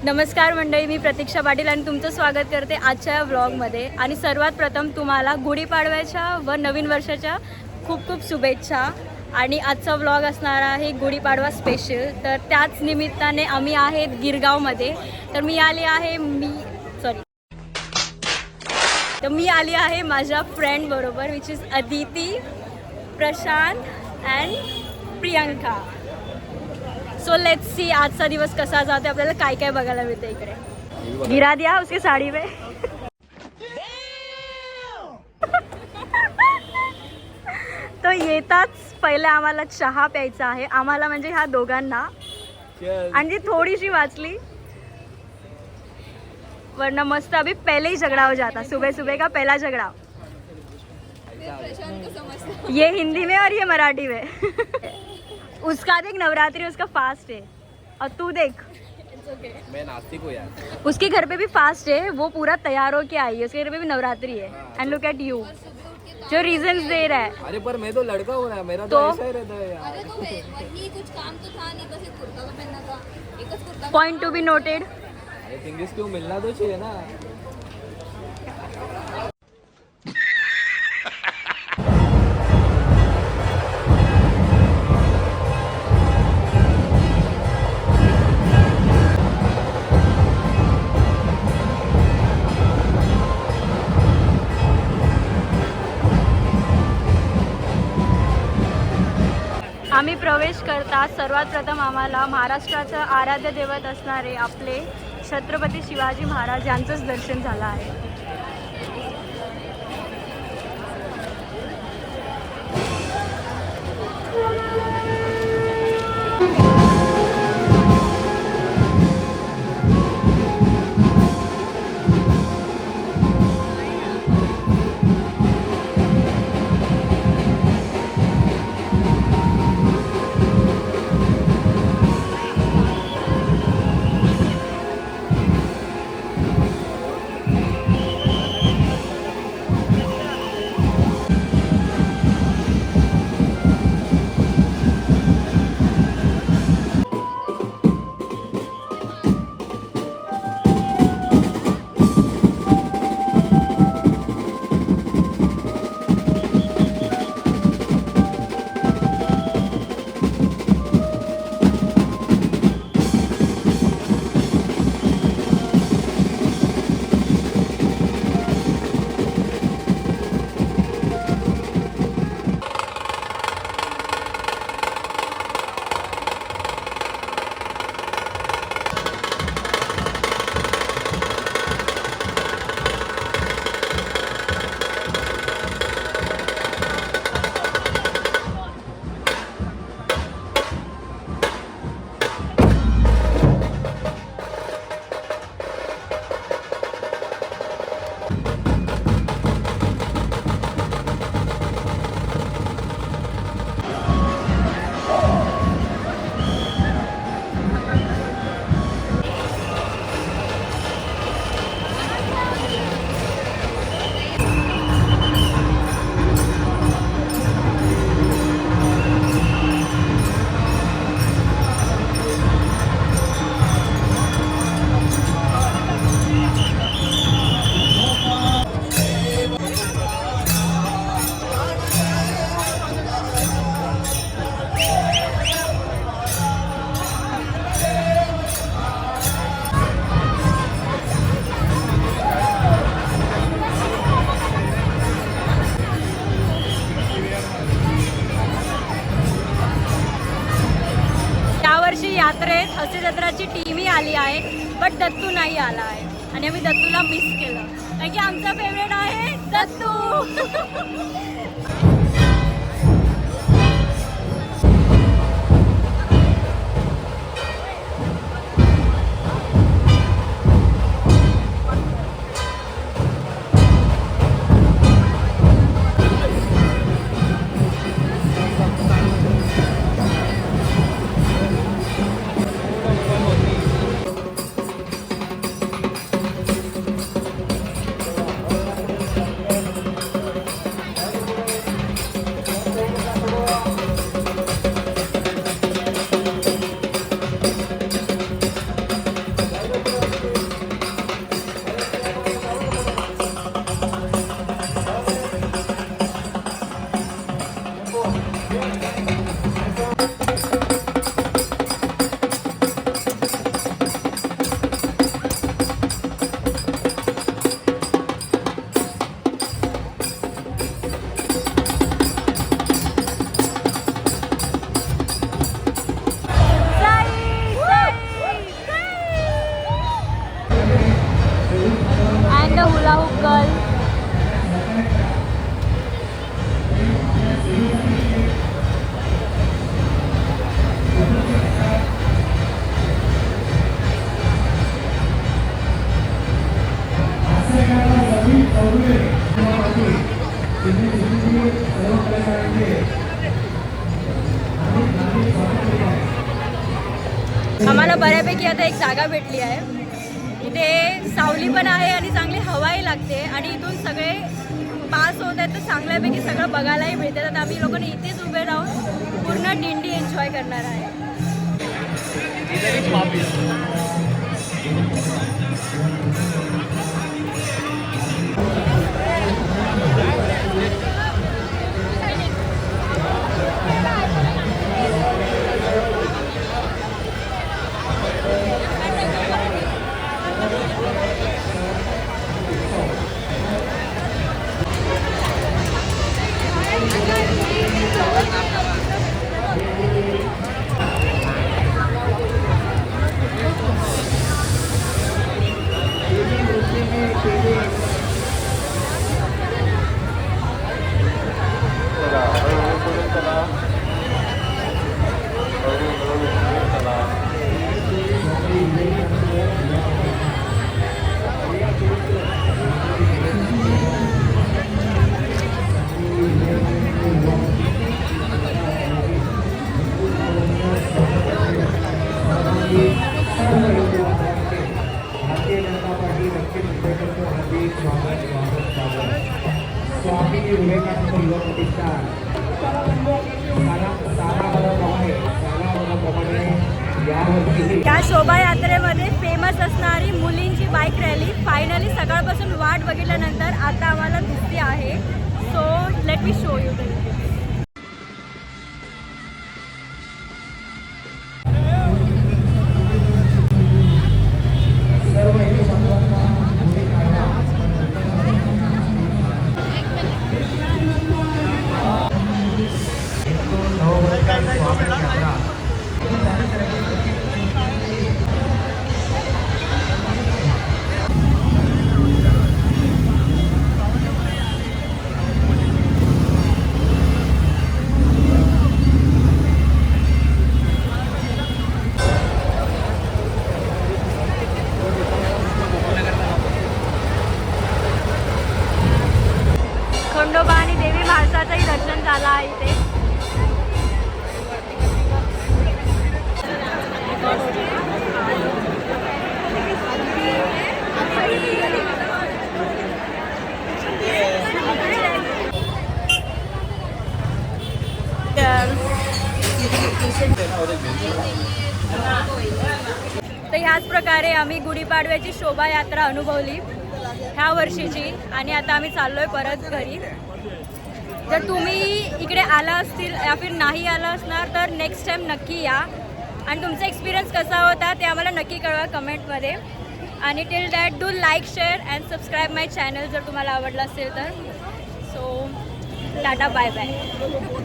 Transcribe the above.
नमस्कार मंडळी, मी प्रतीक्षा पाटील आणि तुमचं स्वागत करते आजच्या व्लॉगमध्ये. आणि सर्वात प्रथम तुम्हाला गुढीपाडव्याच्या व नवीन वर्षाच्या खूप खूप शुभेच्छा. आणि आजचा व्लॉग असणार आहे गुढीपाडवा स्पेशल. तर त्याच निमित्ताने आम्ही आहेत गिरगावमध्ये. तर मी आली आहे माझ्या फ्रेंड बरोबर, which is Aditi, Prashant and Priyanka. So let's see आजचा दिवस कसा जातो, आपल्याला काय काय बघायला मिळतं इकडे. गिरा दिया उसकी साडी में. तो येताच पहिले आम्हाला चहा प्यायचा आहे. आम्हाला म्हणजे ह्या दोघांना. आणि थोडीशी वाचली वरना मस्त अभी पहले ही झगड़ा हो जाता. सुबह सुबह का पहला झगड़ा. ये हिंदी में और ये मराठी में. उसका देख नवरात्रि, उसका फास्ट है. और तू देख, मैं नास्तिक हूँ यार. उसके घर पे भी फास्ट है, वो पूरा तैयार होके आई है. उसके घर पे भी नवरात्रि है. एंड लुक एट यू, जो रीजंस दे रहा है. अरे पर मैं तो लड़का हूँ ना, मेरा तो ऐसा ही रहता है यार. अरे तो वही कुछ काम तो था नहीं, बस एक कुर्ता तो पहनना था, एक kurta. Point to be noted. अरे थिंग्स क्यों मिलना तो चाहिए ना. आम्ही प्रवेश करता सर्वात प्रथम आम्हाला महाराष्ट्राचं आराध्य दैवत असणारे आपले छत्रपती शिवाजी महाराज यांचंच दर्शन झालं आहे. यात्रेत हसी जत्राची टीमही आली आहे, बट दत्तू नाही आला आहे. आणि आम्ही दत्तूला मिस केलं, कारण की आमचा फेवरेट आहे दत्तू. Hook girl. आम्हाला बऱ्यापैकी आता एक जागा भेटली आहे. इथे सावली पण आहे आणि चांगली हवाही लागते आणि इथून सगळे पास होत आहेत तर चांगल्यापैकी सगळं बघायलाही मिळते. तर आम्ही लोकांनी इथेच उभे राहून पूर्ण दिंडी एन्जॉय करणार आहे. या शोभायात्रेमध्ये फेमस असणारी मुलींची बाईक रॅली फायनली सकाळपासून वाट बघितल्यानंतर आता आम्हाला दिसते आहे. So let me show you. Khandoba आणि देवी म्हाळसाचंही दर्शन झालं आहे इथे. तर ह्याच प्रकारे आम्ही गुढीपाडव्याची शोभायात्रा अनुभवली ह्या वर्षीची आणि आता आम्ही चाललोय परत घरी. जर तुम्ही इकडे आला असतील या फिर नाही आला असणार तर नेक्स्ट टाइम नक्की या आणि तुमचा एक्सपिरियन्स कसा होता ते आम्हाला नक्की कळवा कमेंटमध्ये. आणि till that do like share and subscribe my channel जर तुम्हाला आवडलं असेल तर. So tata bye bye.